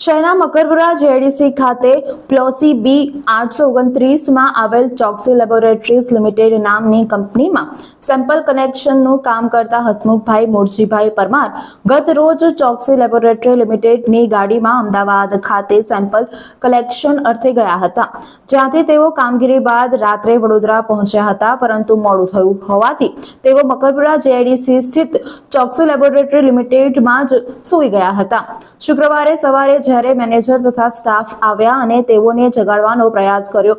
શહેરના મકરપુરા જેડીસી ખાતે પ્લોસી બી 829માં આવેલ ચોકસી લેબોરેટરીઝ લિમિટેડ નામની કંપનીમાં સેમ્પલ કલેક્શનનું કામ કરતા હસમુખભાઈ મૂળજીભાઈ પરમાર ગત રોજ ચોકસી લેબોરેટરી લિમિટેડની ગાડીમાં અમદાવાદ ખાતે સેમ્પલ કલેક્શન અર્થે ગયા હતા, જ્યાંથી તેઓ કામગીરી બાદ રાત્રે વડોદરા પહોંચ્યા હતા, પરંતુ મોડું થયું હોવાથી તેઓ મકરપુરા જેડીસી સ્થિત ચોકસી લેબોરેટરી લિમિટેડમાં જ સૂઈ ગયા હતા। શુક્રવારે સવારે જ્યારે મેનેજર તથા સ્ટાફ આવ્યા અને તેઓને જગાડવાનો પ્રયાસ કર્યો,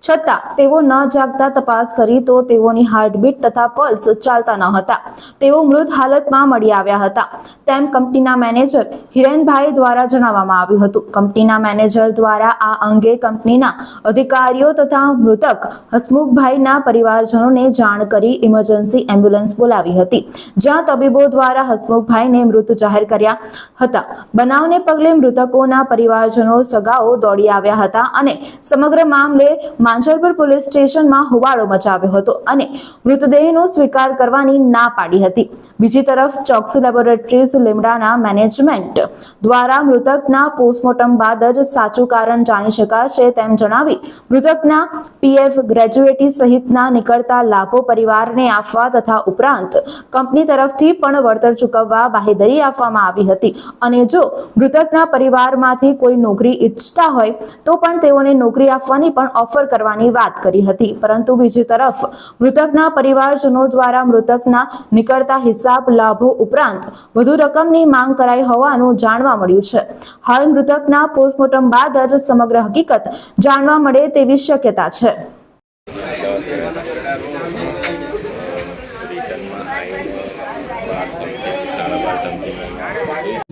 છતાં તેઓ ન જાગતા તપાસ કરી તો તેઓની હાર્ટબીટ તથા પલ્સ ચાલતા ન હતા। તેઓ મૃત હાલતમાં મળી આવ્યા હતા તેમ કંપનીના મેનેજર હિરેનભાઈ દ્વારા જણાવવામાં આવ્યું હતું। કંપનીના મેનેજર દ્વારા આ અંગે કંપનીના અધિકારીઓ તથા મૃતક હસમુખભાઈના પરિવારજનોને જાણ કરી ઇમરજન્સી એમ્બ્યુલન્સ બોલાવી હતી, જ્યાં તબીબો દ્વારા હસમુખભાઈને મૃત જાહેર કર્યા હતા। બનાવને પગલે મૃતકોના પરિવારજનો સગાઓ દોડી આવ્યા હતા અને સમગ્ર મામલે માંજલપુર પોલીસ સ્ટેશનમાં હોબાળો મચાવ્યો હતો અને મૃતદેહનો સ્વીકાર કરવાની ના પાડી હતી। બીજી તરફ ચોકસી લેબોરેટરીઝ લિમડાના મેનેજમેન્ટ દ્વારા મૃતકના પોસ્ટમોર્ટમ બાદ જ સાચું કારણ જાણી શકાશે તેમ જણાવી મૃતકના પીએફ, ગ્રેજ્યુએટી સહિતના નીકળતા લાભો પરિવારને આપવા તથા ઉપરાંત કંપની તરફથી પણ વળતર ચૂકવવા બાહેધરી આપવામાં આવી હતી અને જો મૃતકના પરિવારમાંથી કોઈ નોકરી ઈચ્છતા હોય તો પણ તેઓને નોકરી આપવાની પણ ઓફર કરવાની વાત કરી હતી। પરંતુ બીજી તરફ મૃતકના પરિવારજનો દ્વારા મૃતકના નીકળતા હિસાબ લાભો ઉપરાંત વધુ રકમની માંગ કરાઈ હોવાનું જાણવા મળ્યું છે। હાલ મૃતકના પોસ્ટમોર્ટમ બાદ જ સમગ્ર હકીકત જાણવા મળે તેવી શક્યતા છે।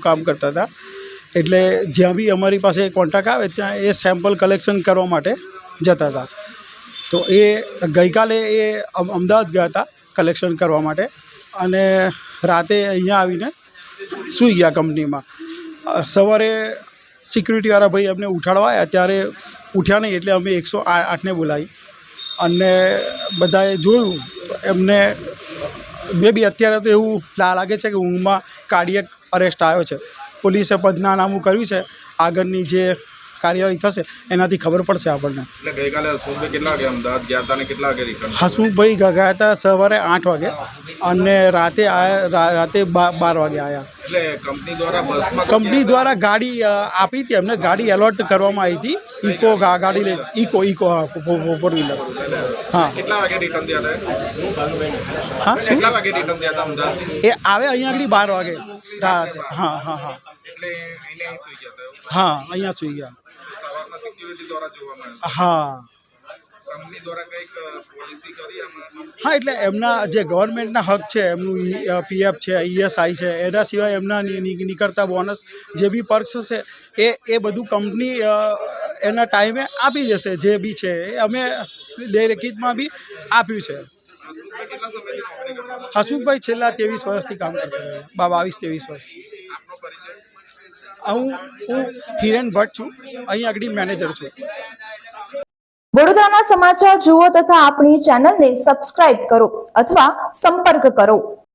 કામ કરતા હતા એટલે જ્યાં બી અમારી પાસે કોન્ટ્રાક્ટ આવે ત્યાં એ સેમ્પલ કલેક્શન કરવા માટે જતા હતા। તો એ ગઈકાલે એ અમદાવાદ ગયા હતા કલેક્શન કરવા માટે અને રાતે અહીંયા આવીને સૂઈ ગયા કંપનીમાં। સવારે સિક્યુરિટીવાળા ભાઈ અમને ઉઠાડવા આવ્યા ત્યારે ઉઠ્યા નહીં એટલે અમે 108ને બોલાવી અને બધાએ જોયું એમને મે બી અત્યારે તો એવું લાગે છે કે ઊંઘમાં કાર્ડિયક અરેસ્ટ આવ્યો છે। પોલીસે પંચનામું કર્યું છે, આગળની જે કાર્યવાહી થશે એનાથી ખબર પડશે આપણને। એટલે ગઈકાલે હસમુખભાઈ કેટલા વાગે અમદાવાદ ગયા હતા અને કેટલા વાગે રિટર્ન? હસમુખભાઈ ગયા હતા સવારે 8 વાગે અને રાતે 12 વાગે આવ્યા। એટલે કંપની દ્વારા બસમાં કંપની દ્વારા ગાડી આપી હતી, એમને ગાડી એલોટ કરવામાં આવી હતી, ઇકો ગાડી લઈ ઇકો ફોર વ્હીલર। હા, કેટલા વાગે રિટર્ન થયા હતા? હા, શું કેટલા વાગે રિટર્ન થયા હતા અમદાવાદ? એ આવે અહીંયા આગળ 12 વાગે રાતે। હા હા હા, એટલે એને અહીં સુઈ ગયા હતા? હા, અહીંયા સુઈ ગયા। સવારના સિક્યુરિટી દ્વારા જોવામાં આવ્યું? હા, કંપની દ્વારા કંઈક પોલિસી કરી આમાં? હા, એટલે એમના જે ગવર્મેન્ટના હક છે, એમનું પીએફ છે, ઈએસઆઈ છે, એના સિવાય એમના નીકળતા બોનસ જે બી પર્ક્સ છે એ બધું કંપની એના ટાઈમે આપી દેશે। જે બી છે એ અમે લેખિતમાં બી આપ્યું છે। કેટલા સમયથી નોકરી કરતા હતા? હસમુખભાઈ છેલ્લા 23 વર્ષથી કામ કરતા હતા, 22-23 વર્ષ। આપનો પરિચય? હું હિરેન ભટ્ટ છું, અહીં આગળ મેનેજર છું। વડોદરાના સમાચાર જુઓ તથા આપણી ચેનલને સબસ્ક્રાઇબ કરો અથવા સંપર્ક કરો।